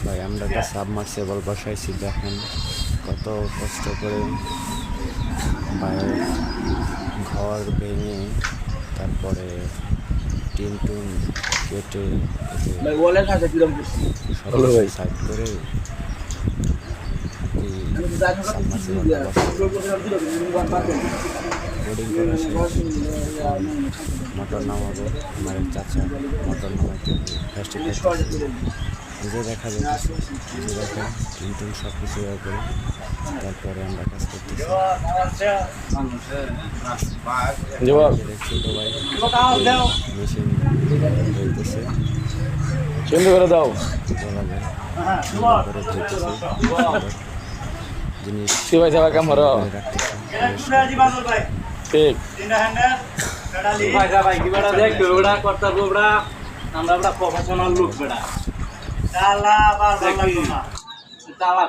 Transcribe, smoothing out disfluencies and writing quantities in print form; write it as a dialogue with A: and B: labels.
A: ভাই আমরা একটা সাবমার্সিবল বসাইছি, দেখেন কত কষ্ট করে ভাইয়ের ঘর ভেঙে তারপরে টিন টুন কেটে সব সাইড করে বোর্ডিং করা শেষ। মোটর নামাবো, আমার এক চাচা মোটর নামাইতে ফার্স্টে নিজে দেখা যাচ্ছে, নিজে দেখেন টিন সব কিছু করে তারপরে আমরা কাজ করতেছি। দেখছি তো ভাই মেশিন ধরতেছে,
B: সুন্দর করে দাও
A: বলা যায় করে ধরতেছে জিনিস
B: কাম করো
A: রাখতেছে।
B: ঠিক
C: আমরা প্রফেশনাল লোক বেড়া চালা